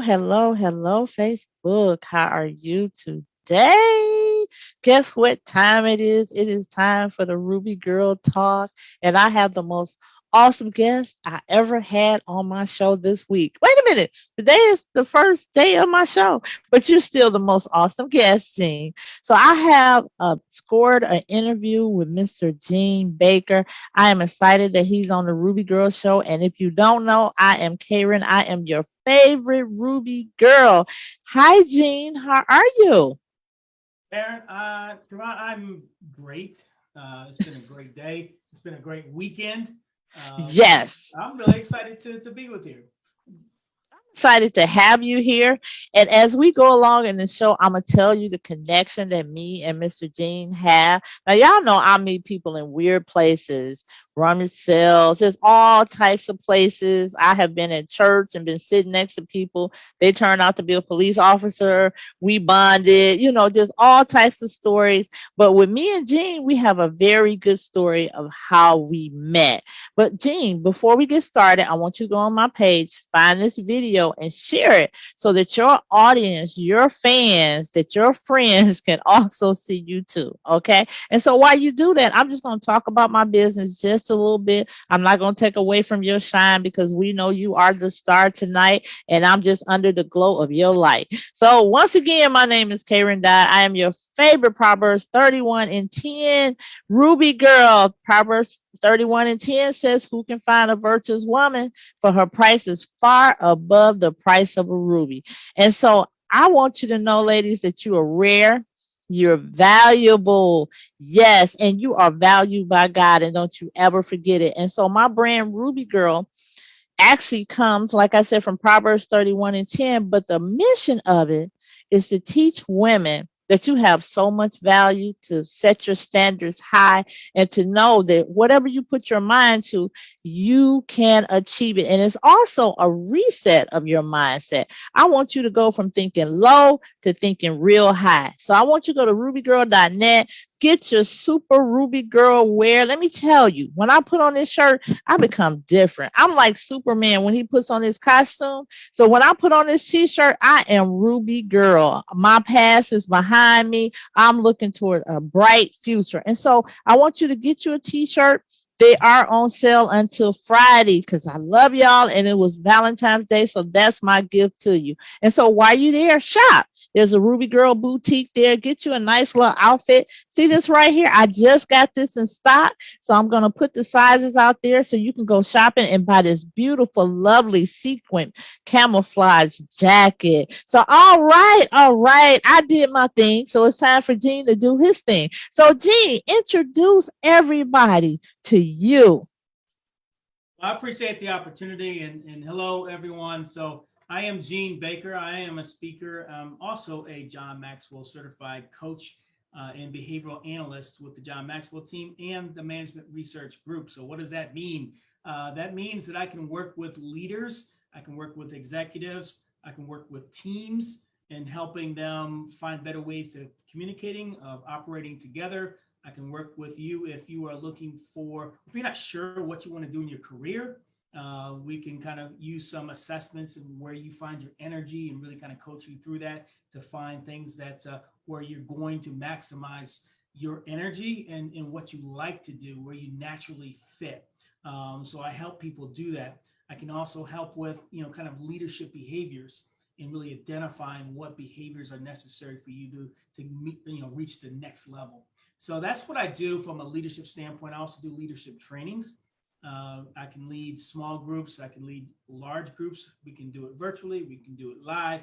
hello, Facebook. How are you today? Guess what time it is? It is time for the Ruby Girl Talk, and I have the most awesome guest I ever had on my show this week. Wait a minute. Today is the first day of my show, but you're still the most awesome guest, Gene. So I have scored an interview with Mr. Gene Baker. I am excited that he's on the Ruby Girl Show. And if you don't know, I am Karen. I am your favorite Ruby girl. Hi, Jean. How are you? Aaron, I'm great. It's been a great day. It's been a great weekend. So Yes. I'm really excited to be with you. Excited to have you here. And as we go along in the show, I'm gonna tell you the connection that me and Mr. Gene have. Now, y'all know I meet people in weird places, rummage sales. There's all types of places. I have been at church and been sitting next to people. They turned out to be a police officer. We bonded. Just all types of stories. But with me and Gene, we have a very good story of how we met. But Gene, before we get started, I want you to go on my page, find this video, and share it so that your audience, your fans, that your friends can also see you too. Okay. And so while you do that, I'm just going to talk about my business just a little bit. I'm not going to take away from your shine because we know you are the star tonight, and I'm just under the glow of your light. So once again, my name is Karen Dodd. I am your favorite Proverbs 31 and 10 Ruby girl. Proverbs 31 and 10 says, "Who can find a virtuous woman? For her price is far above the price of a ruby." And so I want you to know, ladies, that you are rare. You're valuable. Yes. And you are valued by God. And don't you ever forget it. And so my brand, Ruby Girl, actually comes, like I said, from Proverbs 31 and 10. But the mission of it is to teach women that you have so much value, to set your standards high, and to know that whatever you put your mind to, you can achieve it. And it's also a reset of your mindset. I want you to go from thinking low to thinking real high. So I want you to go to rubygirl.net, get your super Ruby Girl wear. Let me tell you, when I put on this shirt, I become different. I'm like Superman when he puts on his costume. So when I put on this t-shirt, I am Ruby Girl. My past is behind me. I'm looking toward a bright future. And so I want you to get you a t-shirt. They are on sale until Friday because I love y'all and it was Valentine's Day. So that's my gift to you. And so while you there, shop. There's a Ruby Girl boutique there. Get you a nice little outfit. See this right here? I just got this in stock. So I'm going to put the sizes out there so you can go shopping and buy this beautiful, lovely sequin camouflage jacket. So, all right. I did my thing. So it's time for Gene to do his thing. So, Gene, introduce everybody to you. I appreciate the opportunity and hello, everyone. So I am Gene Baker. I am a speaker. I'm also a John Maxwell certified coach and behavioral analyst with the John Maxwell team and the Management Research Group. So what does that mean? That means that I can work with leaders, I can work with executives, I can work with teams and helping them find better ways to communicating, of operating together. I can work with you if you are looking for, if you're not sure what you want to do in your career. We can kind of use some assessments and where you find your energy and really kind of coach you through that to find things that where you're going to maximize your energy and what you like to do, where you naturally fit. So I help people do that. I can also help with, kind of leadership behaviors and really identifying what behaviors are necessary for you to meet, reach the next level. So that's what I do from a leadership standpoint. I also do leadership trainings. I can lead small groups. I can lead large groups. We can do it virtually. We can do it live.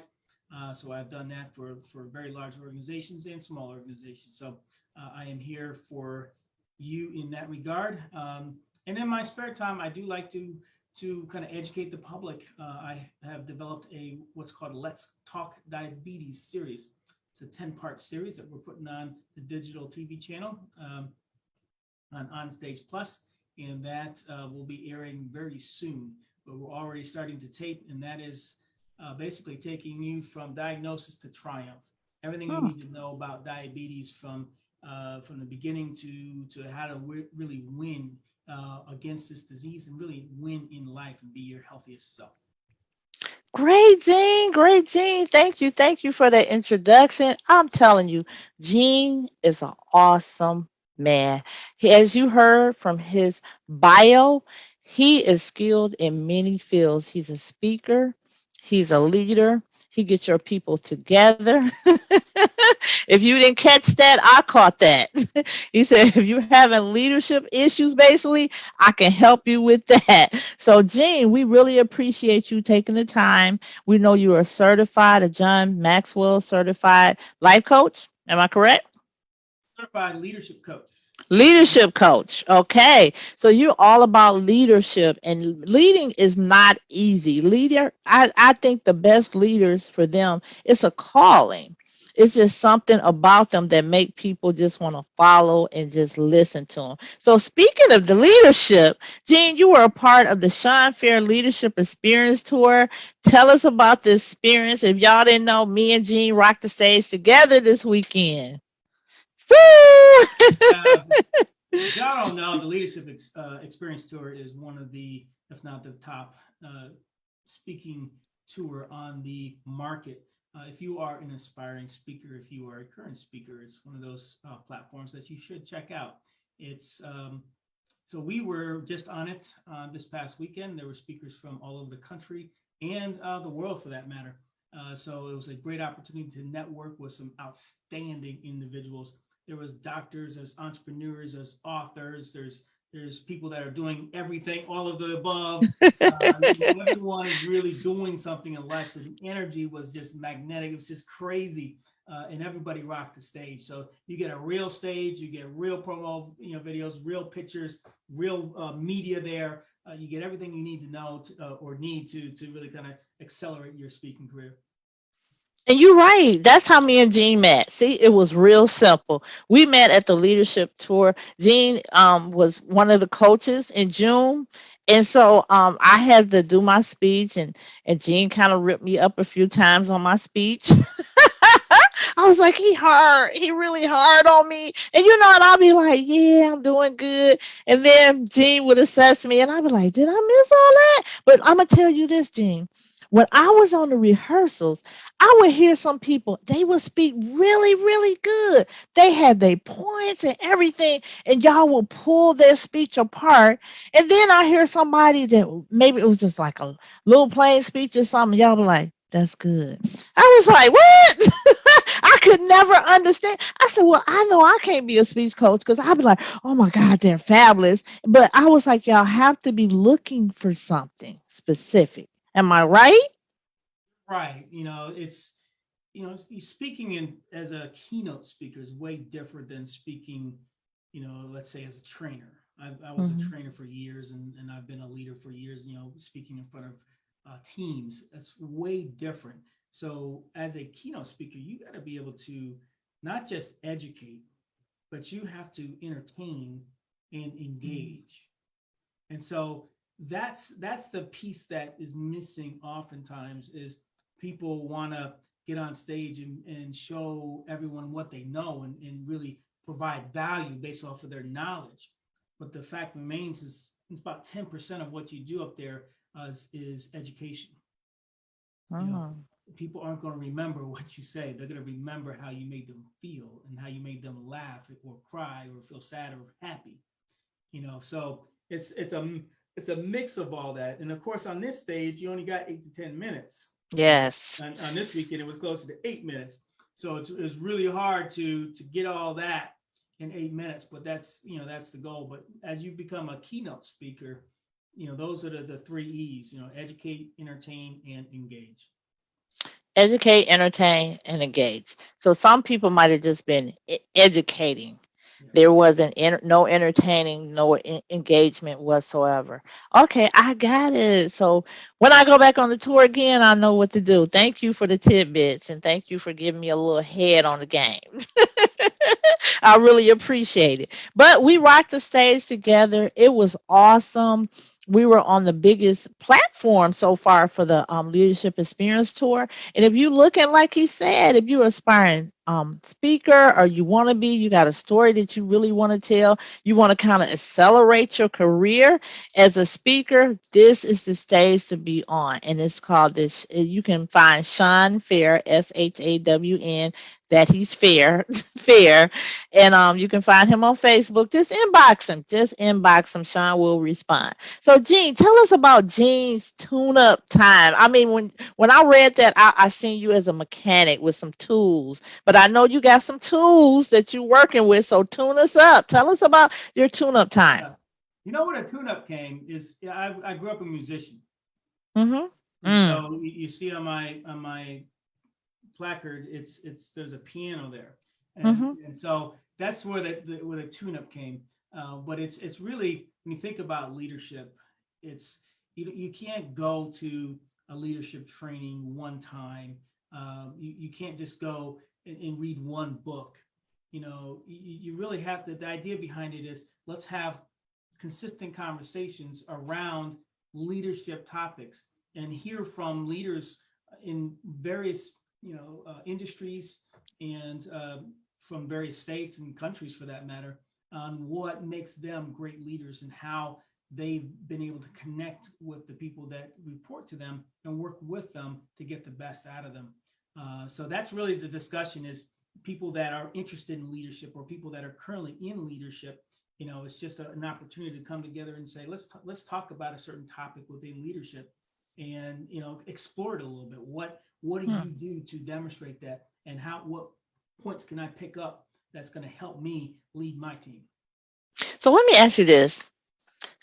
So I've done that for very large organizations and small organizations. So I am here for you in that regard. And in my spare time, I do like to kind of educate the public. I have developed a what's called Let's Talk Diabetes series. It's a 10-part series that we're putting on the digital TV channel on Stage Plus, and that will be airing very soon. But we're already starting to tape, and that is basically taking you from diagnosis to triumph. Everything you Oh, need to know about diabetes from the beginning to how to really win against this disease and really win in life and be your healthiest self. Great, Gene. Great, Gene. Thank you for that introduction. I'm telling you, Gene is an awesome man. As you heard from his bio, he is skilled in many fields. He's a speaker, he's a leader, he gets your people together. If you didn't catch that, I caught that. He said, if you're having leadership issues, basically, I can help you with that. So, Gene, we really appreciate you taking the time. We know you are certified, a John Maxwell certified life coach. Am I correct? Certified leadership coach. Leadership coach. Okay. So you're all about leadership, and leading is not easy. I think the best leaders for them, it's a calling. It's just something about them that make people just want to follow and just listen to them. So speaking of the leadership, Jean, you were a part of the Sean Fair Leadership Experience Tour. Tell us about the experience. If y'all didn't know, me and Jean rocked the stage together this weekend. Woo! Uh, if y'all don't know, the Experience Tour is one of the, if not the top speaking tour on the market. If you are an aspiring speaker, if you are a current speaker, it's one of those platforms that you should check out. It's So we were just on it this past weekend. There were speakers from all over the country and the world, for that matter. So it was a great opportunity to network with some outstanding individuals. There was doctors, there's entrepreneurs, there's authors, there's people that are doing everything, all of the above. Everyone is really doing something in life. So the energy was just magnetic. It was just crazy. And everybody rocked the stage. So you get a real stage, you get real promo, videos, real pictures, real media there. You get everything you need to know or need to really kind of accelerate your speaking career. And you're right. That's how me and Jean met. See, it was real simple. We met at the leadership tour. Jean was one of the coaches in June. And so I had to do my speech, and Jean kind of ripped me up a few times on my speech. I was like, he hard. He really hard on me. And you know, and I'll be like, yeah, I'm doing good. And then Jean would assess me, and I'd be like, did I miss all that? But I'm going to tell you this, Jean. When I was on the rehearsals, I would hear some people, they would speak really, really good. They had their points and everything, and y'all will pull their speech apart. And then I hear somebody that maybe it was just like a little plain speech or something. Y'all be like, that's good. I was like, what? I could never understand. I said, well, I know I can't be a speech coach because I'd be like, oh my God, they're fabulous. But I was like, y'all have to be looking for something specific. Am I right? Right. It's speaking in as a keynote speaker is way different than speaking, let's say as a trainer. I was a Mhm. trainer for years, and I've been a leader for years, speaking in front of teams. That's way different. So as a keynote speaker, you got to be able to not just educate, but you have to entertain and engage. And so that's the piece that is missing oftentimes is people want to get on stage and show everyone what they know and really provide value based off of their knowledge. But the fact remains is it's about 10% of what you do up there is education. You know, Mhm. people aren't going to remember what you say. They're going to remember how you made them feel and how you made them laugh or cry or feel sad or happy. So it's a mix of all that. And of course, on this stage, you only got 8 to 10 minutes. Yes. On this weekend, it was closer to 8 minutes. So it's really hard to get all that in 8 minutes. But that's the goal. But as you become a keynote speaker, those are the three E's. Educate, entertain, and engage. Educate, entertain, and engage. So some people might have just been educating. Yeah. There wasn't no entertaining, no engagement whatsoever. Okay, I got it. So when I go back on the tour again, I know what to do. Thank you for the tidbits, and thank you for giving me a little head on the game. I really appreciate it. But we rocked the stage together. It was awesome. We were on the biggest platform so far for the Leadership Experience Tour. And if you looking, like he said, if you're aspiring speaker, or you want to be, you got a story that you really want to tell, you want to kind of accelerate your career as a speaker, this is the stage to be on. And it's called this, you can find Sean Fair, SHAWN, that he's fair, fair. And you can find him on Facebook. Just inbox him. Just inbox him. Sean will respond. So, Gene, tell us about Gene's tune-up time. I mean, when I read that, I seen you as a mechanic with some tools, but I know you got some tools that you're working with. So tune us up. Tell us about your tune-up time. Yeah. You know what a tune-up came is? Yeah, I grew up a musician, Mm-hmm. and so you see on my placard, it's there's a piano there, Mm-hmm. and so that's where where the tune-up came. But it's really, when you think about leadership, it's you can't go to a leadership training one time. You can't just go and read one book. You really have to. The idea behind it is, let's have consistent conversations around leadership topics and hear from leaders in various industries, and from various states and countries for that matter, on what makes them great leaders and how they've been able to connect with the people that report to them and work with them to get the best out of them. So that's really the discussion, is people that are interested in leadership or people that are currently in leadership. It's just an opportunity to come together and say, let's talk about a certain topic within leadership, and explore it a little bit. What do you do to demonstrate that, and what points can I pick up that's going to help me lead my team? So let me ask you this.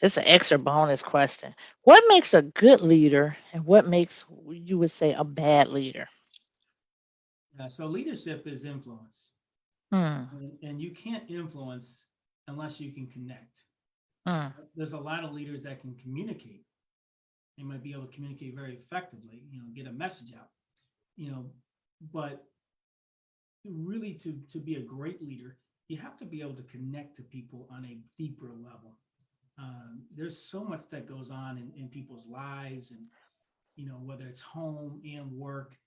It's an extra bonus question. What makes a good leader, and what makes, you would say, a bad leader? So leadership is influence, Hmm. and you can't influence unless you can connect. Hmm. There's a lot of leaders that can communicate. They might be able to communicate very effectively, get a message out, you know, but really, to be a great leader, you have to be able to connect to people on a deeper level. There's so much that goes on in people's lives, and whether it's home and work,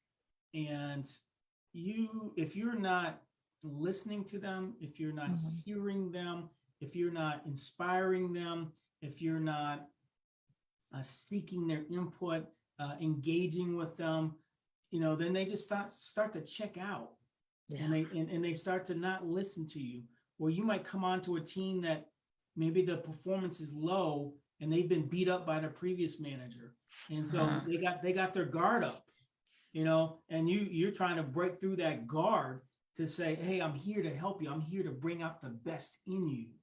and if you're not listening to them, if you're not Mhm. hearing them, if you're not inspiring them, if you're not seeking their input, engaging with them, then they just start to check out, and Yeah. they start to not listen to you. Or you might come onto a team that maybe the performance is low, and they've been beat up by the previous manager, and so Mhm. they got their guard up, and you're trying to break through that guard to say, hey, I'm here to help you, I'm here to bring out the best in you.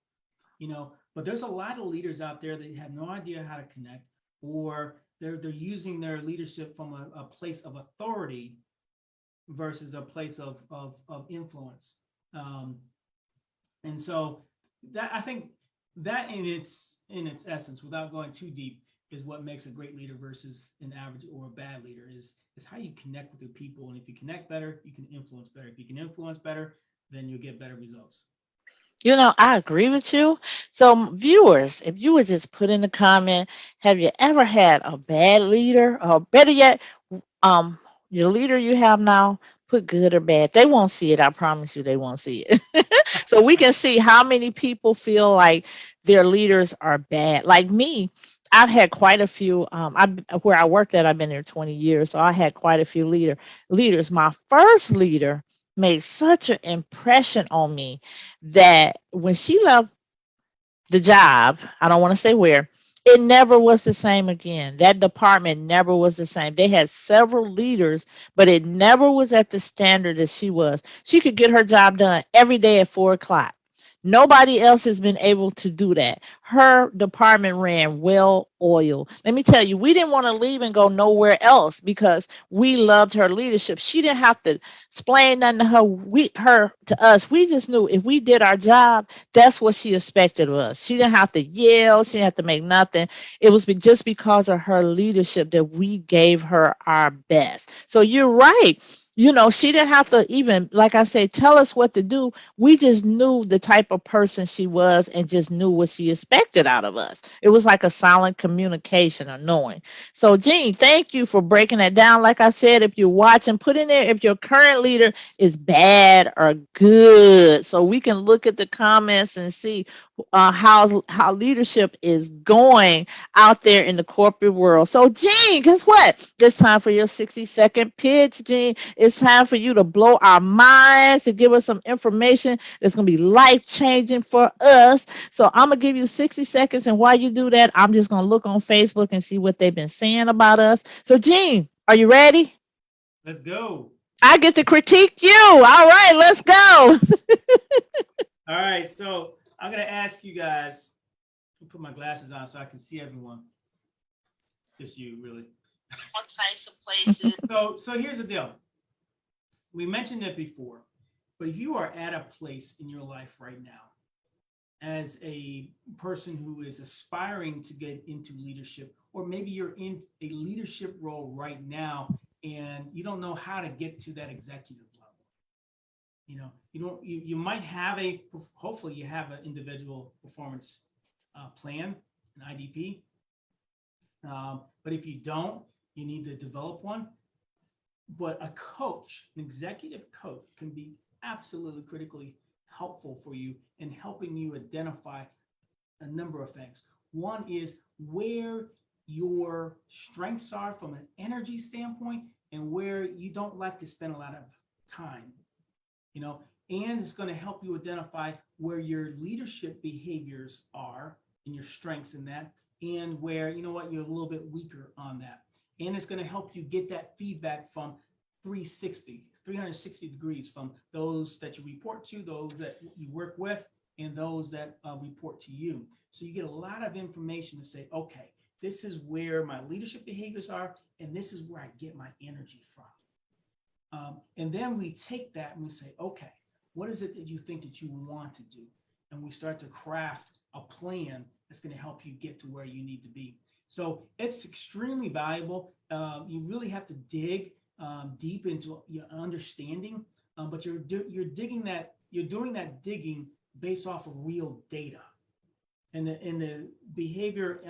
But there's a lot of leaders out there that have no idea how to connect, or they're using their leadership from a place of authority versus a place of influence. um, and so that, I think, that in its essence, without going too deep, is what makes a great leader versus an average or a bad leader, is how you connect with your people. And if you connect better, you can influence better. If you can influence better, then you'll get better results. I agree with you. So, viewers, if you would just put in the comment, have you ever had a bad leader, or better yet, um, your leader you have now, put good or bad. They won't see it. I promise you, they won't see it. So we can see how many people feel like their leaders are bad. Like me, I've had quite a few. Where I worked at, I've been there 20 years, so I had quite a few leaders. My first leader made such an impression on me that when she left the job, I don't want to say where, it never was the same again. That department never was the same. They had several leaders, but it never was at the standard that she was. She could get her job done every day at 4 o'clock. Nobody else has been able to do that. Her department ran well oiled. Let me tell you, we didn't want to leave and go nowhere else because we loved her leadership. She didn't have to explain nothing to her to us. We just knew if we did our job, that's what she expected of us. She didn't have to yell. She didn't have to make nothing. It was just because of her leadership that we gave her our best. So you're right. She didn't have to even, like I said, tell us what to do. We just knew the type of person she was and just knew what she expected out of us. It was like a silent communication or knowing. So, Jean, thank you for breaking that down. Like I said, if you're watching, put in there if your current leader is bad or good, so we can look at the comments and see how leadership is going out there in the corporate world. So, Jean, guess what? It's time for your 60-second pitch, Jean. It's time for you to blow our minds, to give us some information that's going to be life changing for us. So, I'm going to give you 60 seconds. And while you do that, I'm just going to look on Facebook and see what they've been saying about us. So, Jean, are you ready? Let's go. I get to critique you. All right, let's go. All right. So I'm going to ask you guys to put my glasses on so I can see everyone. Just you, really. What types of places? So here's the deal. We mentioned it before, but if you are at a place in your life right now as a person who is aspiring to get into leadership, or maybe you're in a leadership role right now and you don't know how to get to that executive level, you might have hopefully you have an individual performance plan, an IDP. But if you don't, you need to develop one. But a coach, an executive coach, can be absolutely critically helpful for you in helping you identify a number of things. One is where your strengths are from an energy standpoint and where you don't like to spend a lot of time, and it's going to help you identify where your leadership behaviors are and your strengths in that, and where, you're a little bit weaker on that. And it's going to help you get that feedback from 360 degrees, from those that you report to, those that you work with, and those that report to you. So you get a lot of information to say, okay, this is where my leadership behaviors are, and this is where I get my energy from. And then we take that and we say, okay, what is it that you think that you want to do? And we start to craft a plan that's going to help you get to where you need to be. So it's extremely valuable. You really have to dig deep into your understanding, but you're doing that digging based off of real data. And the behavior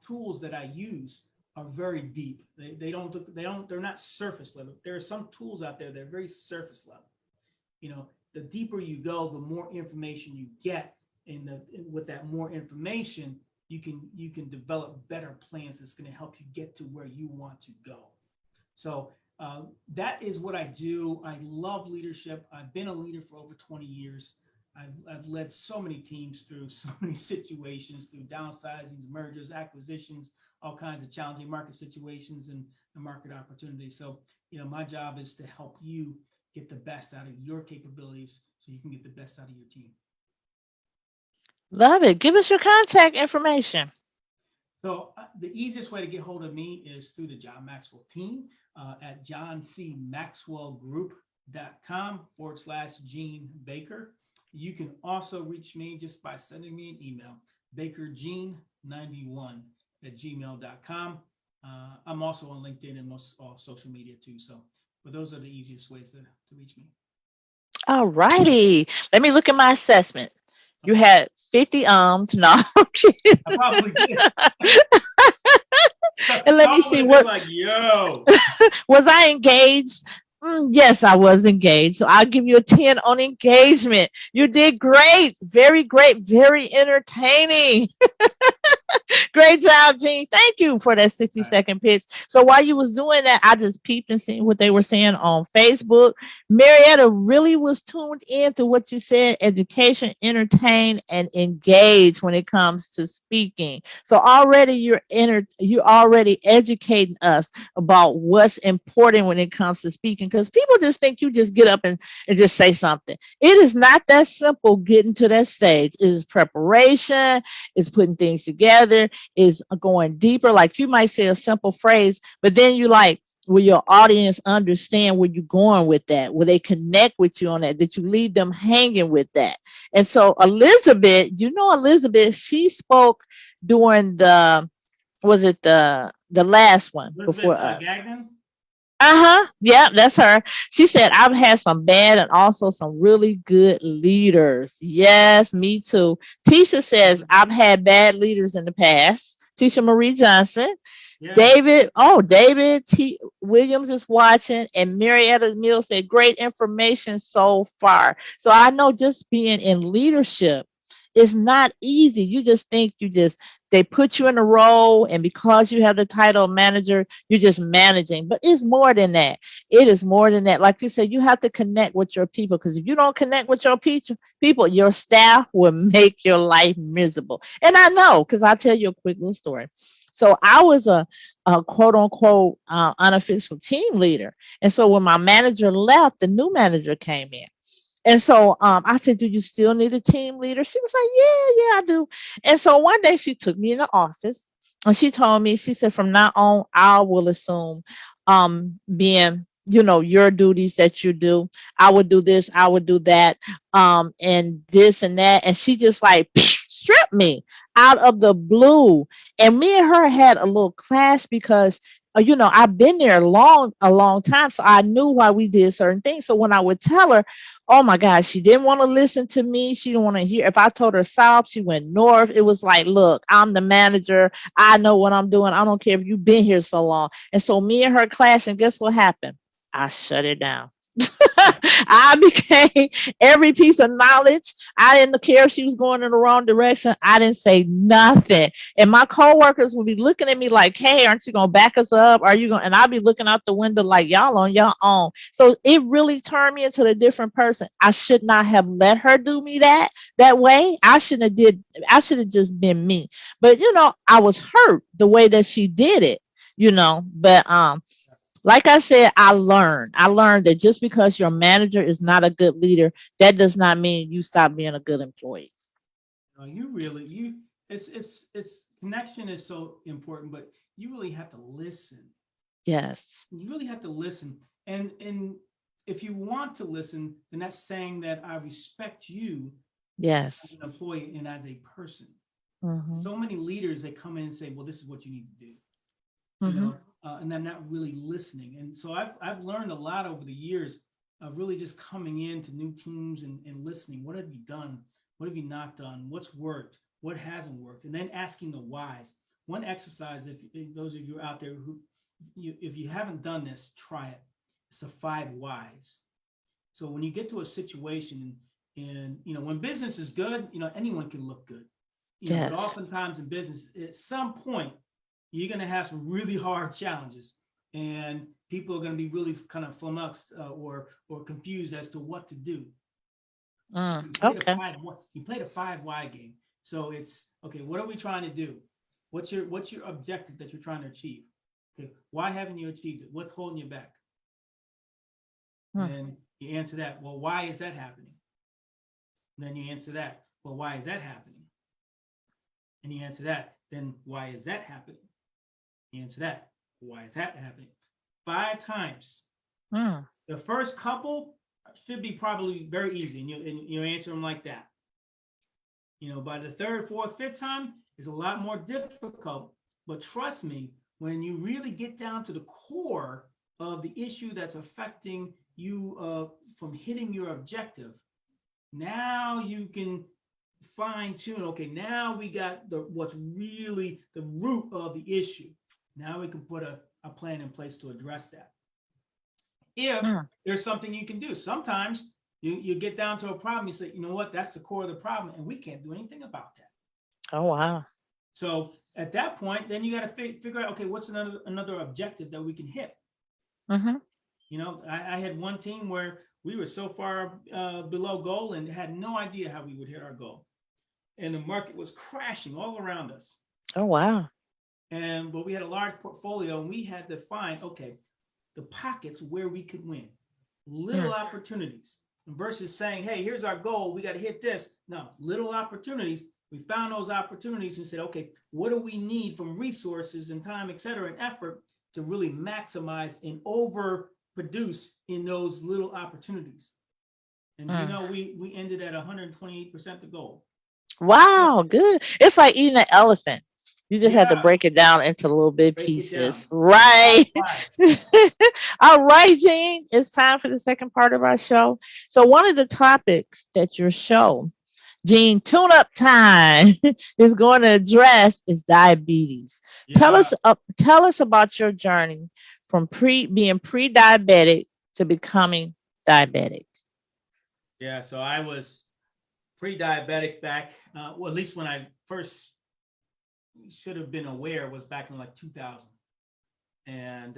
tools that I use are very deep. They're not surface level. There are some tools out there that are very surface level. The deeper you go, the more information you get, and with that more information, you can develop better plans that's going to help you get to where you want to go. So that is what I do. I love leadership. I've been a leader for over 20 years. I've led so many teams through so many situations, through downsizings, mergers, acquisitions, all kinds of challenging market situations and market opportunities. So, my job is to help you get the best out of your capabilities so you can get the best out of your team. Love it. Give us your contact information. So the easiest way to get hold of me is through the John Maxwell team at johncmaxwellgroup.com/Gene Baker. You can also reach me just by sending me an email, bakergene91@gmail.com. I'm also on LinkedIn and most all social media too. But those are the easiest ways to reach me. All righty. Let me look at my assessment. You Okay. had 50 ums. No, I'm kidding. I probably did. And let me see what like, yo. was I engaged? Yes, I was engaged. So I'll give you a 10 on engagement. You did great. Very great. Very entertaining. Great job, Gene. Thank you for that 60-second pitch. So while you was doing that, I just peeped and seen what they were saying on Facebook. Marietta really was tuned in to what you said: education, entertain, and engage when it comes to speaking. So already you're already educating us about what's important when it comes to speaking, because people just think you just get up and just say something. It is not that simple getting to that stage. It is preparation, it's putting things together, is going deeper. Like you might say a simple phrase, but then you like, will your audience understand where you're going with that? Will they connect with you on that? Did you leave them hanging with that? And so Elizabeth, she spoke during was it the last one before us? Gagnon? Yeah, that's her. She said, I've had some bad and also some really good leaders. Yes, me too. Tisha says, Mhm. I've had bad leaders in the past. Tisha Marie Johnson. Yes. David T. Williams is watching, and Marietta Mills said, great information so far. So I know just being in leadership is not easy. You just think they put you in a role, and because you have the title of manager, you're just managing. But it's more than that. It is more than that. Like you said, you have to connect with your people, because if you don't connect with your people, your staff will make your life miserable. And I know, because I'll tell you a quick little story. So I was a quote unquote unofficial team leader. And so when my manager left, the new manager came in. And so I said, do you still need a team leader? She was like, yeah, yeah, I do. And so one day she took me in the office and she told me, she said, from now on, I will assume being, your duties that you do. I would do this, I would do that, and this and that. And she just like stripped me out of the blue. And me and her had a little clash because I've been there a long time, so I knew why we did certain things. So when I would tell her, oh my gosh, she didn't want to listen to me. She didn't want to hear. If I told her south, she went north. It was like, look, I'm the manager. I know what I'm doing. I don't care if you've been here so long. And so me and her clashed, and guess what happened? I shut it down. I became every piece of knowledge. I didn't care if she was going in the wrong direction. I didn't say nothing. And my coworkers would be looking at me like, hey, aren't you gonna back us up? Are you going? And I'd be looking out the window like, y'all on your own. So it really turned me into a different person. I should not have let her do me that way. I should have just been me. But I was hurt the way that she did it, but like I said, I learned that just because your manager is not a good leader, that does not mean you stop being a good employee. You really it's connection is so important, but you really have to listen. Yes. You really have to listen, and if you want to listen, then that's saying that I respect you as Yes. an employee and as a person. Mhm. So many leaders that come in and say, "Well, this is what you need to do," Mhm. and I'm not really listening. And so I've learned a lot over the years of really just coming into new teams and listening. What have you done? What have you not done? What's worked? What hasn't worked? And then asking the whys. One exercise, if those of you out there if you haven't done this, try it. It's the 5 whys. So when you get to a situation and when business is good, anyone can look good. But Yes. oftentimes in business, at some point, you're going to have some really hard challenges, and people are going to be really kind of flummoxed or confused as to what to do. So Okay. you played a 5 why game. So it's okay. What are we trying to do? What's your objective that you're trying to achieve? Okay, why haven't you achieved it? What's holding you back? And Mm. then you answer that. Well, why is that happening? And then you answer that. Well, why is that happening? And you answer that. Then why is that happening? You answer that. Why is that happening? 5 times. Mm. The first couple should be probably very easy, and you answer them like that. By the third, fourth, fifth time, it's a lot more difficult. But trust me, when you really get down to the core of the issue that's affecting you from hitting your objective, now you can fine tune. Okay, now we got what's really the root of the issue. Now we can put a plan in place to address that. If Mm. there's something you can do, sometimes you get down to a problem, you say, you know what, that's the core of the problem, and we can't do anything about that. Oh wow. So at that point, then you got to figure out, okay, what's another objective that we can hit. Mhm. I had one team where we were so far below goal and had no idea how we would hit our goal, and the market was crashing all around us. Oh wow. But we had a large portfolio, and we had to find, okay, the pockets where we could win, little Mm. opportunities versus saying, hey, here's our goal, we got to hit this. No, little opportunities. We found those opportunities and said, okay, what do we need from resources and time, et cetera, and effort to really maximize and overproduce in those little opportunities? And Mm. we ended at 128% the goal. Wow, good. It's like eating an elephant. You just had to Yeah, break it down into little bit break it down. pieces. It's Right. five whys. All right, Jean. It's time for the second part of our show. So one of the topics that your show, Jean Tune Up Time, is going to address is diabetes. Yeah, Tell us about your journey from being pre-diabetic to becoming diabetic. yeah. So I was pre-diabetic back, well, at least when I first should have been aware was back in like 2000. And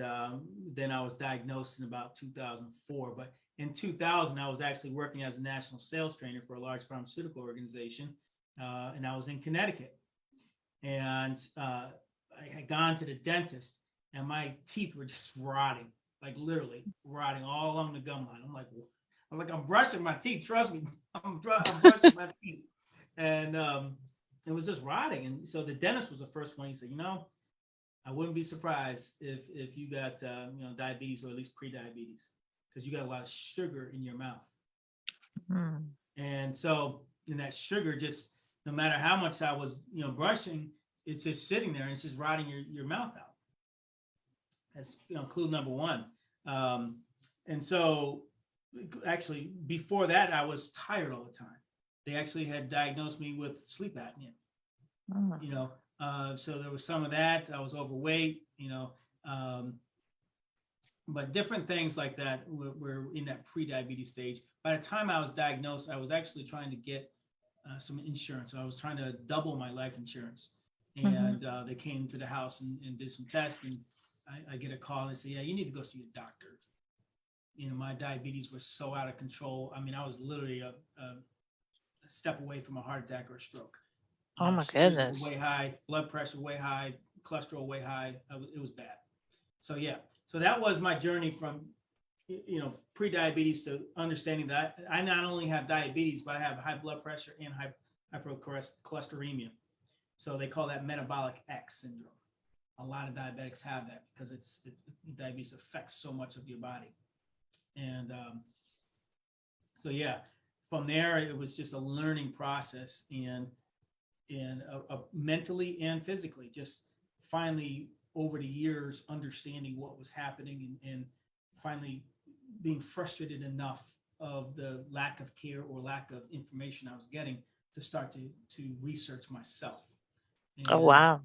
then I was diagnosed in about 2004. But in 2000, I was actually working as a national sales trainer for a large pharmaceutical organization, and I was in Connecticut. And I had gone to the dentist, and my teeth were just rotting, like literally rotting all along the gum line. I'm brushing my teeth. Trust me, I'm brushing my teeth, and it was just rotting. And so the dentist was the first one. He said, I wouldn't be surprised if you got diabetes or at least pre-diabetes because you got a lot of sugar in your mouth. Hmm. And so, and that sugar just no matter how much I was brushing, it's just sitting there and it's just rotting your mouth out. That's clue number one. Um, and so, actually, before that, I was tired all the time. They actually had diagnosed me with sleep apnea. Hmm. You know, so there was some of that. I was overweight. Um, but different things like that were in that pre-diabetes stage. By the time I was diagnosed, I was actually trying to get some insurance. I was trying to double my life insurance, Hmm. and they came to the house and did some tests, and I get a call and they say, "Yeah, you need to go see a doctor." My diabetes was so out of control. I mean, I was literally a step away from a heart attack or a stroke. Oh my Sugars were goodness. way high, blood pressure way high, cholesterol way high. It was bad. So yeah, so that was my journey from pre-diabetes to understanding that I not only have diabetes, but I have high blood pressure and hypercholesteremia. So they call that metabolic X syndrome. A lot of diabetics have that because diabetes affects so much of your body. And so yeah, from there it was just a learning process and mentally and physically, just finally over the years understanding what was happening and finally being frustrated enough of the lack of care or lack of information I was getting to start to research myself. Oh And, wow.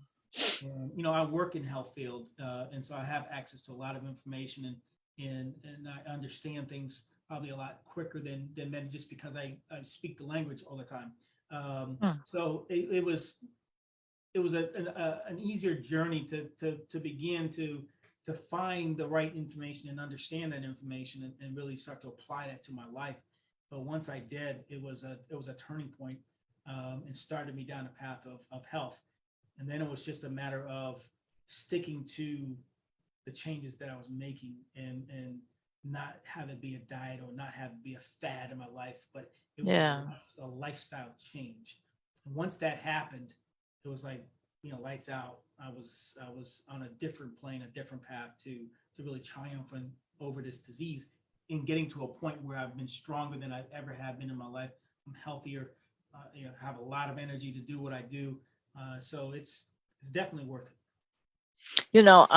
I work in health field, and so I have access to a lot of information and I understand things probably a lot quicker than men just because I speak the language all the time. Hmm. So it was an easier journey to begin to find the right information and understand that information and really start to apply that to my life. But once I did, it was a turning point, and started me down a path of health. And then it was just a matter of sticking to the changes that I was making and not have it be a diet or not have it be a fad in my life, but it was Yeah. a lifestyle change. And once that happened, it was like lights out. I was on a different plane, a different path to really triumphing over this disease and getting to a point where I've been stronger than I've ever have been in my life. I'm healthier, have a lot of energy to do what I do. So it's definitely worth it. You know,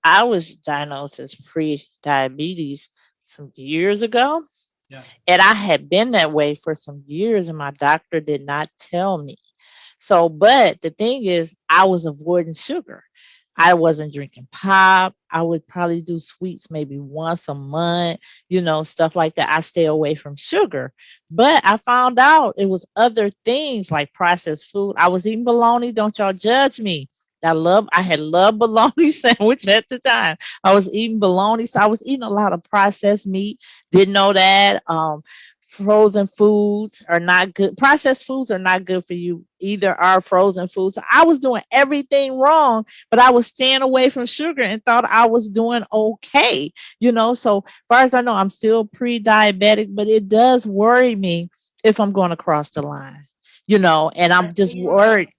I was diagnosed as pre-diabetes some years ago, Yeah. and I had been that way for some years, and my doctor did not tell me. So, but the thing is, I was avoiding sugar. I wasn't drinking pop. I would probably do sweets maybe once a month, stuff like that. I stay away from sugar. But I found out it was other things like processed food. I was eating bologna. Don't y'all judge me. I had loved bologna sandwich at the time. I was eating bologna. So I was eating a lot of processed meat. Didn't know that. Frozen foods are not good. Processed foods are not good for you. Either are frozen foods. So I was doing everything wrong, but I was staying away from sugar and thought I was doing okay. So far as I know, I'm still pre-diabetic, but it does worry me if I'm going to cross the line, and Can I I'm show just you? worried.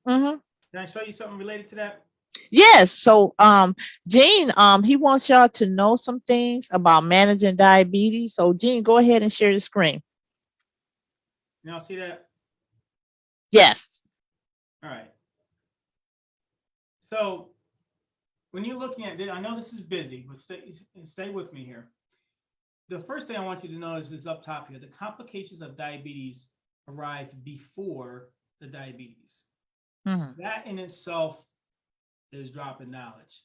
Hmm. Can I show you something related to that? Yes. So, Gene, he wants y'all to know some things about managing diabetes. So, Gene, go ahead and share the screen. See that? Yes. All right. So when you're looking at it, I know this is busy, but stay with me here. The first thing I want you to notice is up top here, the complications of diabetes arrive before the diabetes. Mm-hmm. That in itself is dropping knowledge.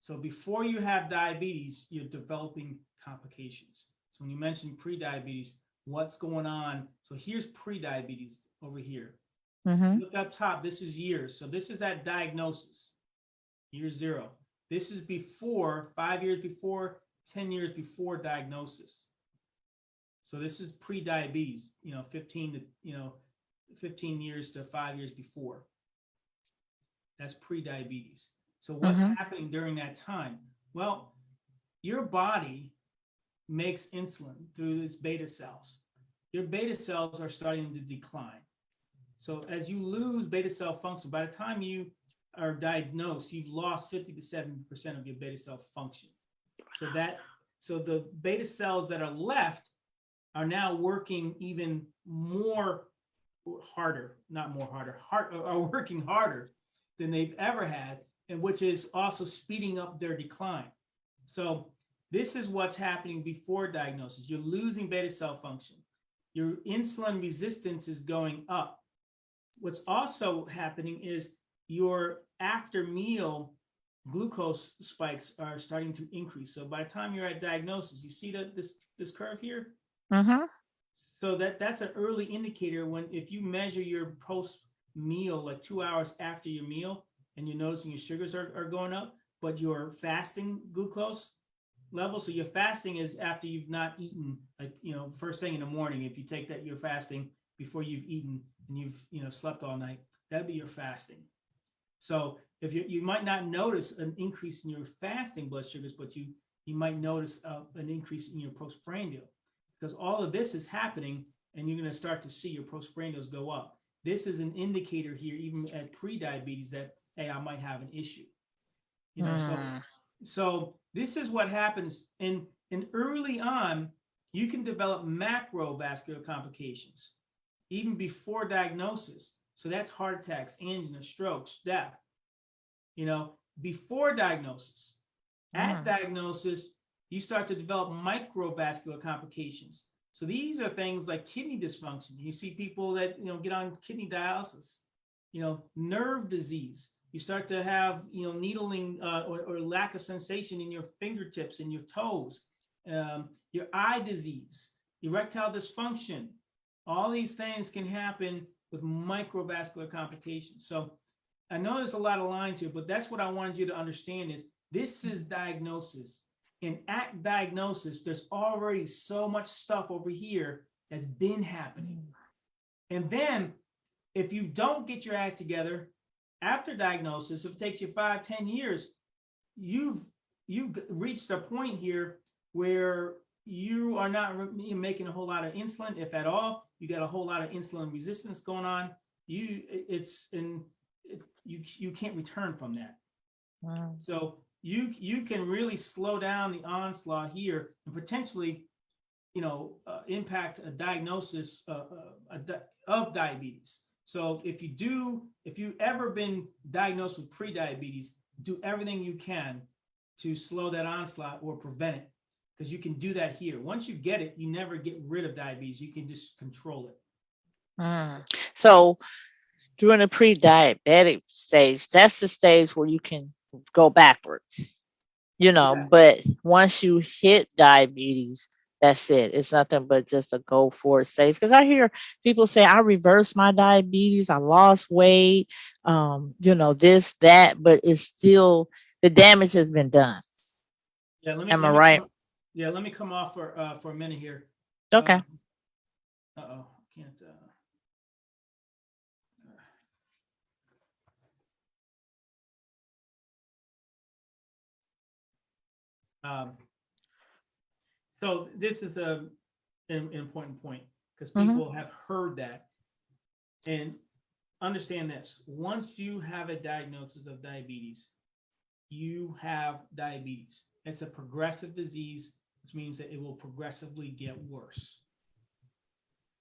So before you have diabetes, you're developing complications. So when you mention pre-diabetes, what's going on? So here's pre-diabetes over here. Mm-hmm. Look up top, this is years. So this is that diagnosis, year 0. This is before, 5 years before, 10 years before diagnosis. So this is pre-diabetes, 15 to, 15 years to 5 years before. That's pre-diabetes. So what's Mm-hmm. happening during that time? Well, your body makes insulin through its beta cells. Your beta cells are starting to decline. So as you lose beta cell function, by the time you are diagnosed, you've lost 50 to 70% of your beta cell function. So the beta cells that are left are now working even more harder, not more harder, are working harder than they've ever had, and which is also speeding up their decline. So this is what's happening before diagnosis. You're losing beta cell function. Your insulin resistance is going up. What's also happening is your after meal glucose spikes are starting to increase. So by the time you're at diagnosis, you see that this curve here? Mm-hmm. So that's an early indicator when if you measure your post meal, like 2 hours after your meal, and you're noticing your sugars are going up, but your fasting glucose level, so your fasting is after you've not eaten, like, first thing in the morning, if you take that, you're fasting before you've eaten and you've slept all night, that'd be your fasting. So if you might not notice an increase in your fasting blood sugars, but you might notice an increase in your postprandial, because all of this is happening and you're going to start to see your postprandials go up. This is an indicator here, even at pre-diabetes, that, hey, I might have an issue. So this is what happens. And early on, you can develop macrovascular complications, even before diagnosis. So that's heart attacks, angina, strokes, death, before diagnosis. At diagnosis, you start to develop microvascular complications. So these are things like kidney dysfunction. You see people that get on kidney dialysis, nerve disease. You start to have needling or lack of sensation in your fingertips and your toes, your eye disease, erectile dysfunction. All these things can happen with microvascular complications. So I know there's a lot of lines here, but that's what I wanted you to understand is this is diagnosis. And at diagnosis, there's already so much stuff over here that's been happening. And then if you don't get your act together after diagnosis, if it takes you 5-10 years, you've reached a point here where you are not making a whole lot of insulin, if at all. You got a whole lot of insulin resistance going on. You can't return from that. So you can really slow down the onslaught here and potentially, impact a diagnosis of diabetes. So if you've ever been diagnosed with pre-diabetes, do everything you can to slow that onslaught or prevent it, because you can do that here. Once you get it, you never get rid of diabetes. You can just control it. So during the pre-diabetic stage, that's the stage where you can go backwards, Yeah. but once you hit diabetes, that's it. It's nothing but just a go forward stage. Because I hear people say, I reversed my diabetes, I lost weight, this, that, but it's still, the damage has been done. Yeah, Am I right? let me come off for a minute here. Okay. Uh-oh, can't. So this is an important point, because people have heard that. And understand this: once you have a diagnosis of diabetes, you have diabetes. It's a progressive disease, which means that it will progressively get worse.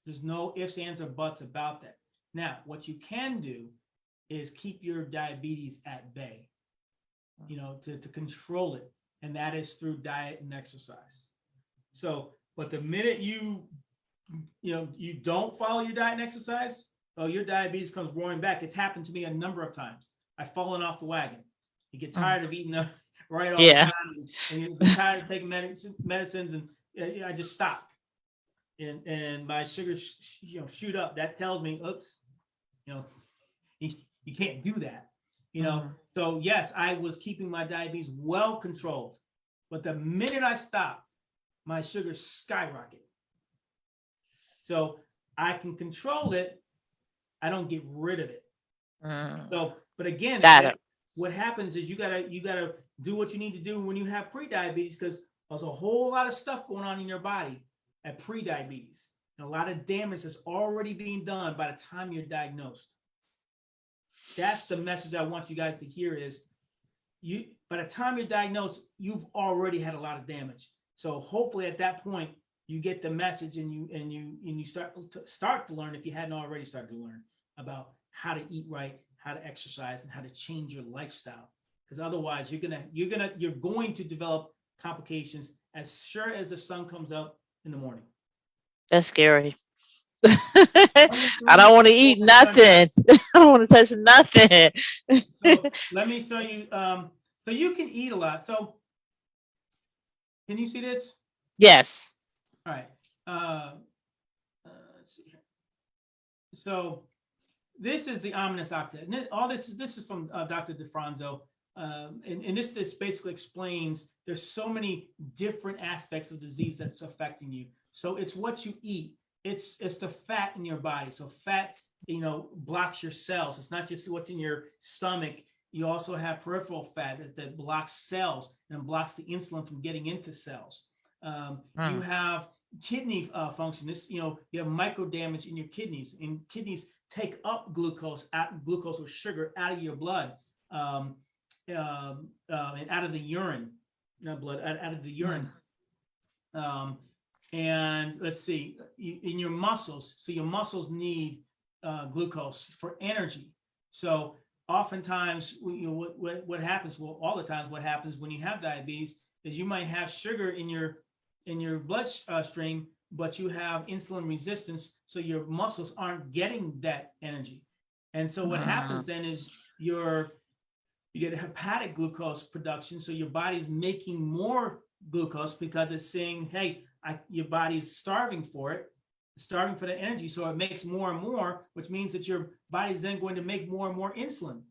There's no ifs, ands, or buts about that. Now, what you can do is keep your diabetes at bay, to control it. And that is through diet and exercise. So, but the minute you don't follow your diet and exercise, oh, your diabetes comes roaring back. It's happened to me a number of times. I've fallen off the wagon. You get tired of eating right all the Yeah. time, and you get tired of taking medicines, and I just stop. And my sugars, shoot up. That tells me, oops, you can't do that. So yes, I was keeping my diabetes well controlled, but the minute I stopped, my sugars skyrocketed. So I can control it. I don't get rid of it. So, but again, what happens is you gotta do what you need to do when you have pre-diabetes, because there's a whole lot of stuff going on in your body at pre-diabetes, and a lot of damage that's already being done by the time you're diagnosed. That's the message I want you guys to hear is by the time you're diagnosed, you've already had a lot of damage. So hopefully at that point you get the message, and you start to learn, if you hadn't already started to learn, about how to eat right, how to exercise, and how to change your lifestyle. Because otherwise you're going to develop complications as sure as the sun comes up in the morning. That's scary. I don't want to eat nothing. I don't want to touch nothing. So let me show you. So you can eat a lot. So can you see this? Yes. All right. Let's see here. So this is the ominous octet. And all this is from Dr. DeFranzo. And this just basically explains there's so many different aspects of disease that's affecting you. So it's what you eat. It's the fat in your body. So fat, blocks your cells. It's not just what's in your stomach. You also have peripheral fat that blocks cells and blocks the insulin from getting into cells. You have kidney function. You have micro damage in your kidneys, and kidneys take up glucose or sugar out of your blood, and out of the urine, not blood, out of the urine. And let's see, in your muscles. So your muscles need glucose for energy. So oftentimes, what happens? Well, all the times, what happens when you have diabetes is you might have sugar in your bloodstream, but you have insulin resistance, so your muscles aren't getting that energy. And so what happens then is you get a hepatic glucose production, so your body's making more glucose because it's saying, hey, your body's starving for the energy, so it makes more and more, which means that your body's then going to make more and more insulin.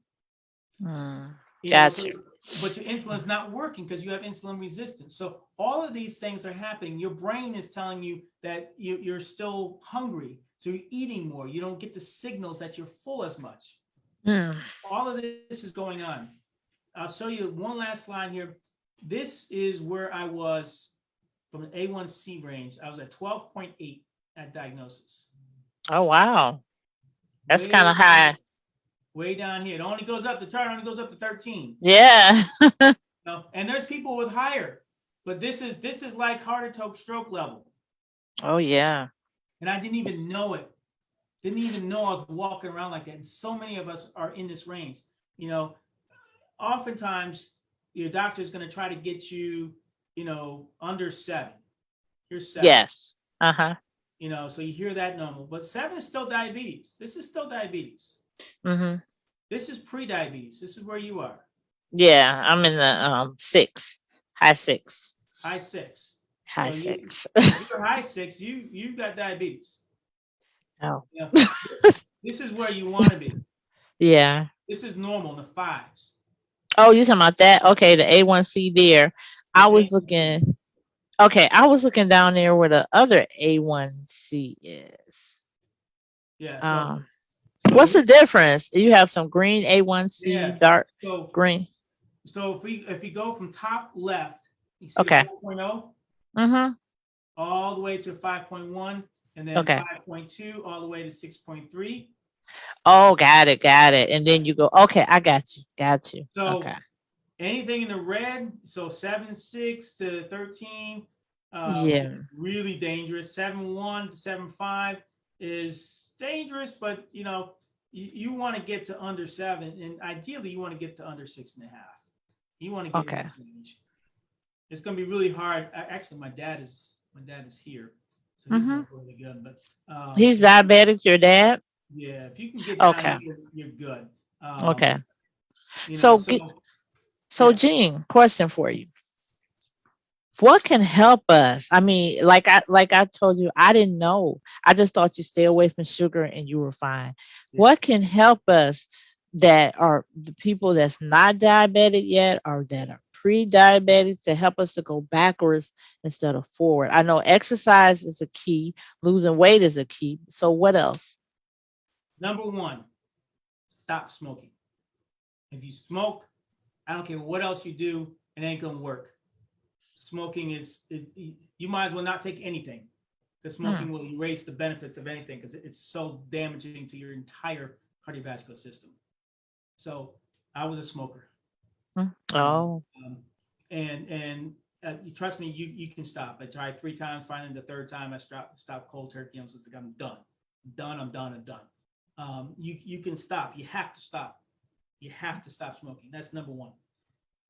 Gotcha. But your insulin's not working because you have insulin resistance. So all of these things are happening. Your brain is telling you that you're still hungry, so you're eating more. You don't get the signals that you're full as much. All of this is going on. I'll show you one last slide here. This is where I was from an A1C range. I was at 12.8 at diagnosis. Oh, wow. That's kind of high. Way down here. It only goes up, the chart only goes up to 13. Yeah. And there's people with higher, but this is like heart attack, stroke level. Oh, yeah. And I didn't even know it. Didn't even know I was walking around like that. And so many of us are in this range. Oftentimes your doctor is going to try to get you, under 7. Here's 7. Yes. So you hear that normal, but 7 is still diabetes. This is still diabetes. This is pre-diabetes. This is where you are. Yeah, I'm in the 6, high 6. High 6. High 6. If you're high 6, you got diabetes. Oh. This is where you want to be. Yeah. This is normal in the 5s. Oh, you're talking about that? Okay, the A1C there. I was looking down there where the other A1C is. Yeah. So what's the difference? You have some green A1C, dark green. So if you go from top left, you see 4.0, all the way to 5.1, and then 5.2 all the way to 6.3. Oh, got it. And then you go, okay, I got you. So anything in the red, so 7.6 to 13, really dangerous. 7.1 to 7.5 is dangerous, but you want to get to under 7, and ideally you want to get to under 6.5. You want to get in Okay. this range. It's going to be really hard. Actually, my dad is here, so he's Mm-hmm. doing really good. But He's diabetic, your dad? yeah, if you can get down Okay. here, you're good. Okay. You know, So, so so yeah. Jean, question for you. What can help us? I mean, like I told you, I didn't know. I just thought you stay away from sugar and you were fine. Yeah. What can help us that are the people that's not diabetic yet or that are pre-diabetic to help us to go backwards instead of forward? I know exercise is a key, losing weight is a key. So what else? Number one, stop smoking. If you smoke, I don't care what else you do, it ain't gonna work. Smoking you might as well not take anything, because Hmm. smoking will erase the benefits of anything, because it's so damaging to your entire cardiovascular system. So I was a smoker, Hmm. you know, Oh, and you trust me, you can stop. I tried 3 times. Finally, the third time I stopped cold turkey. I was just like, I'm done. I'm done. You can stop. You have to stop. You have to stop smoking. That's number one.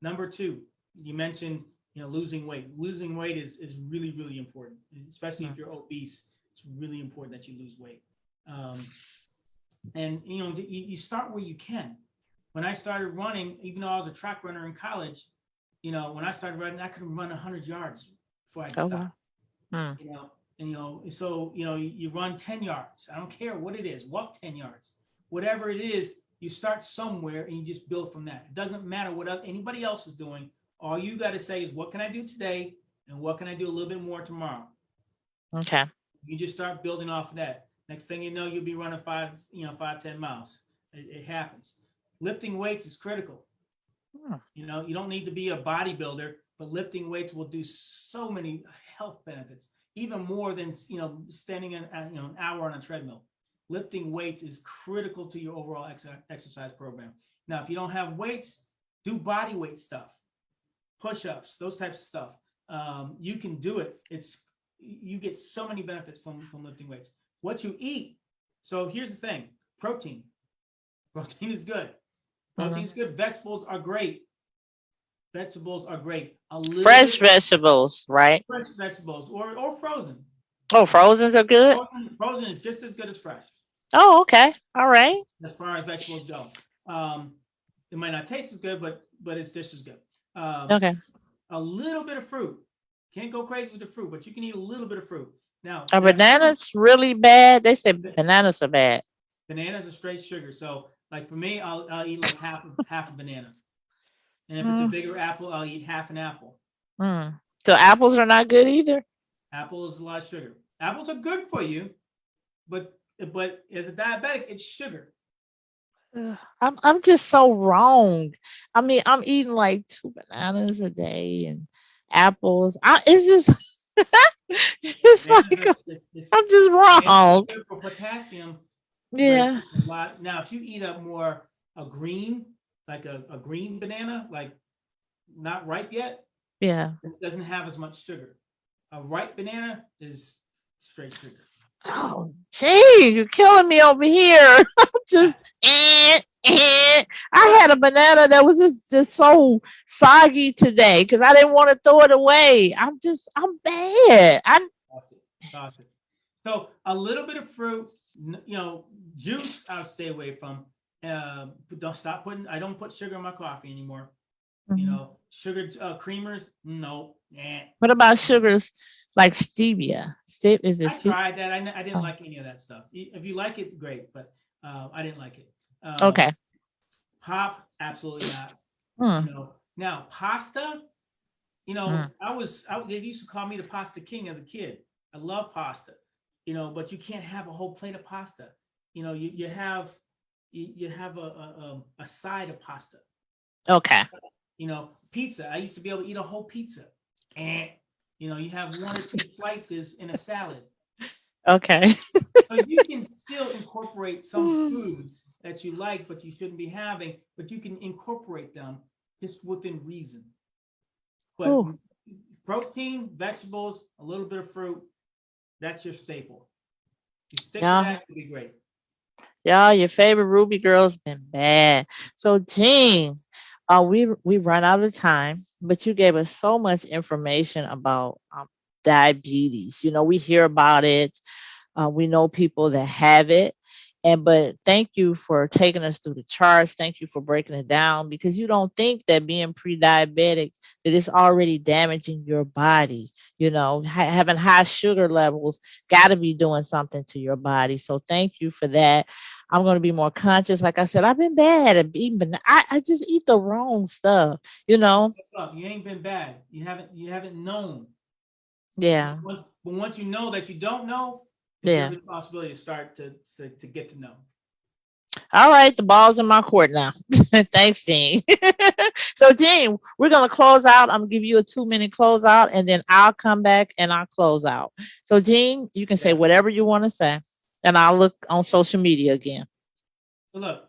Number two, you mentioned, losing weight. Losing weight is really, really important, especially hmm. if you're obese. It's really important that you lose weight. Um, and you start where you can. When I started running, even though I was a track runner in college, when I started running, I could run 100 yards before I had to Oh stop. wow. Hmm. So you run 10 yards. I don't care what it is. Walk 10 yards. Whatever it is, you start somewhere and you just build from that. It doesn't matter what anybody else is doing. All you got to say is, what can I do today, and what can I do a little bit more tomorrow? Okay. You just start building off of that. Next thing you know, you'll be running 5-10 miles. It happens. Lifting weights is critical. Hmm. You don't need to be a bodybuilder, but lifting weights will do so many health benefits, even more than standing an hour on a treadmill. Lifting weights is critical to your overall exercise program. Now, if you don't have weights, do body weight stuff, push-ups, those types of stuff. You can do it. You get so many benefits from lifting weights. What you eat. So here's the thing: protein. Protein is good. Hmm. Protein is good. Vegetables are great. Vegetables are great. A little Fresh bit vegetables, right? fresh vegetables, or frozen. Oh, You know, frozens are good. frozen is just as good as fresh Oh, okay. All right. as far as vegetables go. Um, it might not taste as good, but it's just as good. Um, Okay. a little bit of fruit. Can't go crazy with the fruit, but you can eat a little bit of fruit. Now Are that fruit, bananas really bad? They say bananas are bad. bananas are straight sugar. So like for me, I'll eat like half a banana, and if it's a Mm, bigger apple, I'll eat half an apple. mm. So apples are not good either. Apple is a lot of sugar. Apples are good for you, but as a diabetic, it's sugar. Ugh, I'm just so wrong. I mean, I'm eating like 2 bananas a day and apples. It's just it's Bananas like are it's, I'm just bananas are wrong. good for potassium, but it's Yeah, just a lot. Now, if you eat a green, like a green banana, like not ripe yet, yeah. it doesn't have as much sugar. A ripe banana is straight sugar. Oh, gee, you're killing me over here. I'm just, eh. I had But a banana that was just so soggy today because I didn't want to throw it away. I'm bad. toss it, toss it. So a little bit of fruit, juice I'll stay away from. Don't stop putting. I don't put sugar in my coffee anymore. Mhm. Sugar creamers, no. What about sugars like stevia? Is it I stevia? tried that. I didn't Oh, like any of that stuff. If you like it, great, but I didn't like it. okay. Pop, absolutely not. Hmm. Now pasta. Hmm. They used to call me the pasta king as a kid. I love pasta. But you can't have a whole plate of pasta. You have a side of pasta. Okay. Pizza. I used to be able to eat a whole pizza. And you have 1 or 2 slices in a salad. Okay. So you can still incorporate some foods that you like, but you shouldn't be having, but you can incorporate them just within reason. But Ooh, protein, vegetables, a little bit of fruit, that's your staple. You stick to yeah. that, you'll be great. Y'all, your favorite Ruby girl's been bad. So, Jean, we run out of time, but you gave us so much information about diabetes. You know, we hear about it. We know people that have it. And but thank you for taking us through the charts. Thank you for breaking it down because you don't think that being pre-diabetic that it's already damaging your body. You know, having high sugar levels got to be doing something to your body. So thank you for that. I'm going to be more conscious. Like I said, I've been bad at eating, but I just eat the wrong stuff. You know. Up. You ain't been bad. You haven't known. Yeah. But once you know that you don't know, it's your Yeah. responsibility to start to get to know. All right, the ball's in my court now. Thanks, Gene. So, Gene, we're gonna close out. I'm gonna give you a 2 minute close out, and then I'll come back and I'll close out. So, Gene, you can say Yeah. whatever you want to say, and I'll look on social media again. So look,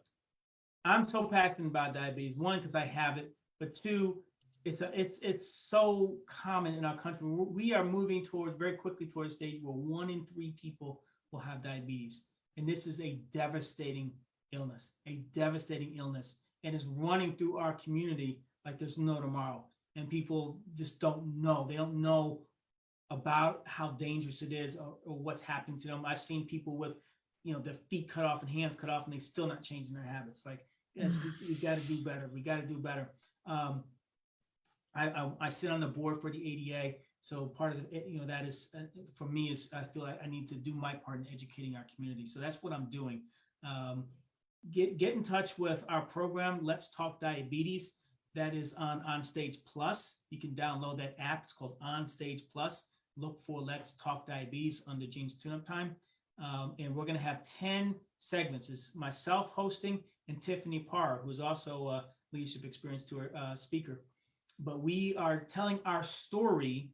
I'm so passionate about diabetes. One, because I have it, but two, it's so common in our country. We are moving towards very quickly towards a stage where 1 in 3 people will have diabetes, and this is a devastating illness, and it's running through our community like there's no tomorrow. And people just don't know. They don't know about how dangerous it is, or what's happening to them. I've seen people with, their feet cut off and hands cut off, and they still not changing their habits. Like, yes, we got to do better. We got to do better. Um, I sit on the board for the ADA, so part of it, that is, for me, is I feel like I need to do my part in educating our community. So that's what I'm doing. Um, get in touch with our program, Let's Talk Diabetes. That is on Stage Plus. You can download that app. It's called On Stage Plus. Look for Let's Talk Diabetes under Gene's Tune-Up Time. And we're going to have 10 segments. It's myself hosting and Tiffany Parr, who is also a leadership experience tour speaker. But we are telling our story,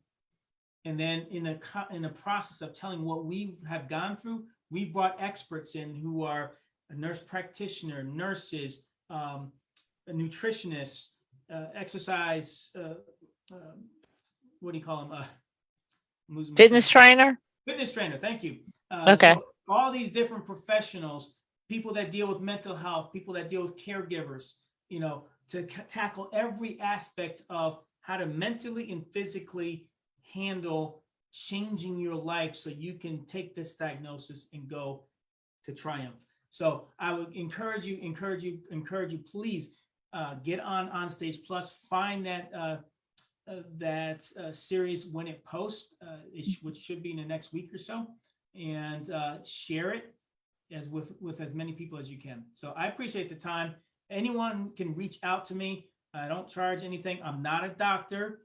and then in the process of telling what we have gone through, we've brought experts in who are a nurse practitioner, nurses, a nutritionist, exercise. What do you call them? Losing my train Fitness of thought. trainer. Fitness trainer. Thank you. Okay. So all these different professionals, people that deal with mental health, people that deal with caregivers, to tackle every aspect of how to mentally and physically handle changing your life so you can take this diagnosis and go to triumph. So I would encourage you, please get on Stage Plus, find that series when it posts, which should be in the next week or so, and share it with as many people as you can. So I appreciate the time. Anyone can reach out to me. I don't charge anything. I'm not a doctor,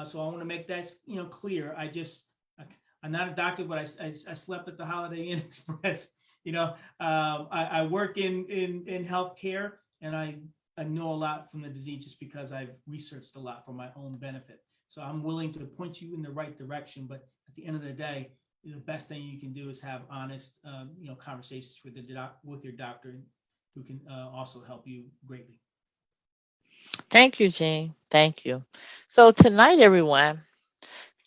so I want to make that clear. I'm not a doctor, but I slept at the Holiday Inn Express. I work in healthcare, and I know a lot from the disease just because I've researched a lot for my own benefit. So I'm willing to point you in the right direction. But at the end of the day, the best thing you can do is have honest, conversations with your doctor, who can also help you greatly. Thank you, Jean. Thank you. So tonight, everyone,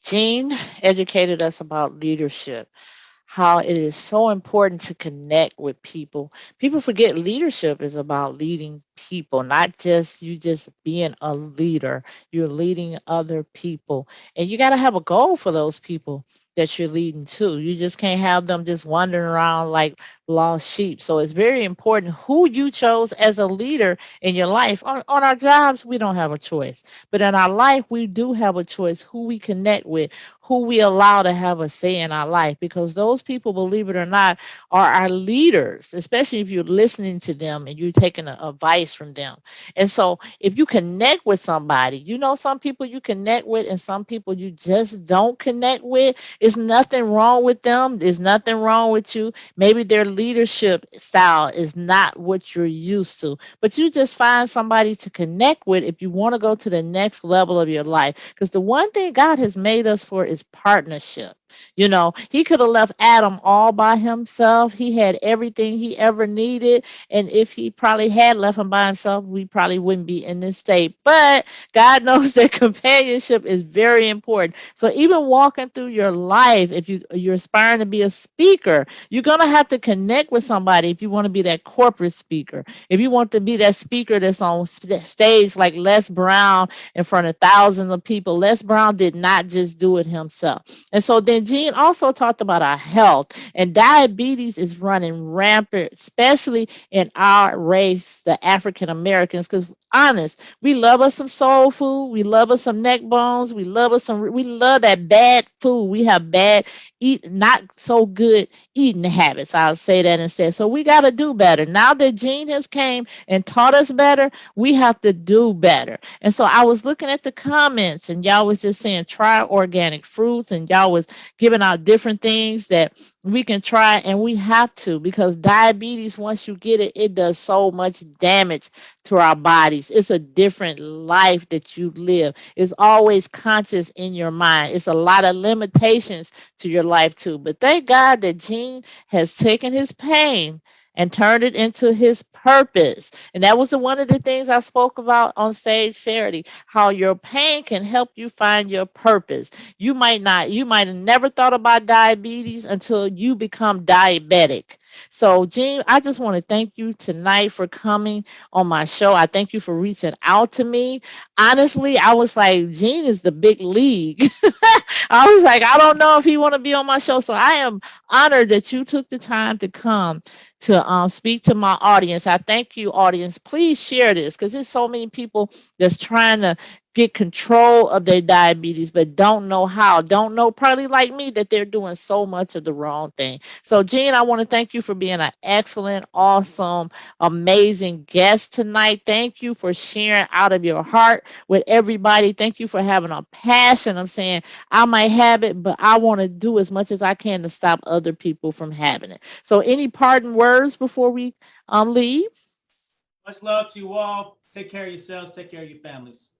Jean educated us about leadership, how it is so important to connect with people. People forget leadership is about leading people, not just you just being a leader. You're leading other people. And you got to have a goal for those people that you're leading to. You just can't have them just wandering around like lost sheep. So it's very important who you chose as a leader in your life. On our jobs, we don't have a choice. But in our life, we do have a choice who we connect with, who we allow to have a say in our life, because those people, believe it or not, are our leaders, especially if you're listening to them and you're taking advice from them. And so if you connect with somebody, some people you connect with and some people you just don't connect with, there's nothing wrong with them. There's nothing wrong with you. Maybe their leadership style is not what you're used to, but you just find somebody to connect with if you want to go to the next level of your life. Because the one thing God has made us for is partnership. He could have left Adam all by himself. He had everything he ever needed. And if he probably had left him by himself, we probably wouldn't be in this state. But God knows that companionship is very important. So even walking through your life, if you're aspiring to be a speaker, you're gonna have to connect with somebody if you want to be that corporate speaker. If you want to be that speaker that's on stage like Les Brown in front of thousands of people. Les Brown did not just do it himself. And so then Gene also talked about our health, and diabetes is running rampant, especially in our race, the African Americans, because honest, we love us some soul food, we love us some neck bones, we love that bad food. We have bad eat, not so good eating habits. I'll say that instead. So we got to do better. Now that Gene has came and taught us better, we have to do better. And so I was looking at the comments, and y'all was just saying try organic fruits, and y'all was giving out different things that we can try, and we have to, because diabetes, once you get it, it does so much damage to our bodies. It's a different life that you live. It's always conscious in your mind. It's a lot of limitations to your life too. But thank God that Gene has taken his pain and turned it into his purpose. And that was one of the things I spoke about on stage Saturday, how your pain can help you find your purpose. You might have never thought about diabetes until you become diabetic. So, Gene, I just want to thank you tonight for coming on my show. I thank you for reaching out to me. Honestly, I was like, Gene is the big league. I was like, I don't know if he want to be on my show. So I am honored that you took the time to come to speak to my audience. I thank you, audience. Please share this, because there's so many people that's trying to get control of their diabetes but don't know how, don't know, probably like me, that they're doing so much of the wrong thing. So Gene, I want to thank you for being an excellent, awesome, amazing guest tonight. Thank you for sharing out of your heart with everybody. Thank you for having a passion of saying, I might have it, but I want to do as much as I can to stop other people from having it. So any parting words before we leave? Much love to you all. Take care of yourselves. Take care of your families.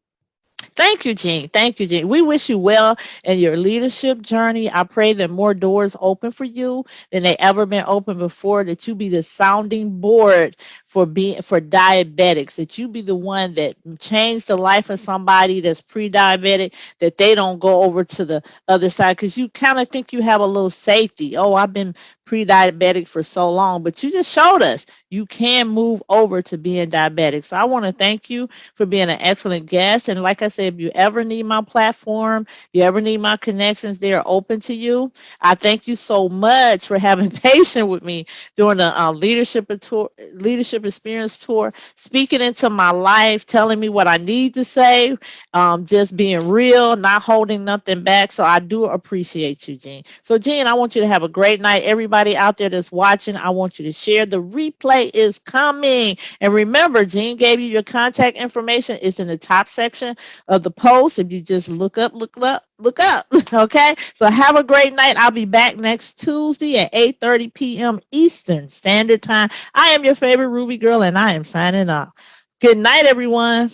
Thank you, Jean. Thank you, Jean. We wish you well in your leadership journey. I pray that more doors open for you than they ever been open before, that you be the sounding board for diabetics, that you be the one that changed the life of somebody that's pre-diabetic, that they don't go over to the other side, because you kind of think you have a little safety. Oh, I've been pre-diabetic for so long, but you just showed us you can move over to being diabetic. So I want to thank you for being an excellent guest. And like I said, if you ever need my platform, you ever need my connections, they are open to you. I thank you so much for having patience with me during the leadership experience tour, speaking into my life, telling me what I need to say, just being real, not holding nothing back. So I do appreciate you, Jean. So Jean, I want you to have a great night. Everybody out there that's watching, I want you to share. The replay is coming. And remember, Jean gave you your contact information. It's in the top section of the post. If you just look up. Okay. So have a great night. I'll be back next Tuesday at 8:30 p.m. Eastern Standard Time. I am your favorite Ruby girl, and I am signing off. Good night, everyone.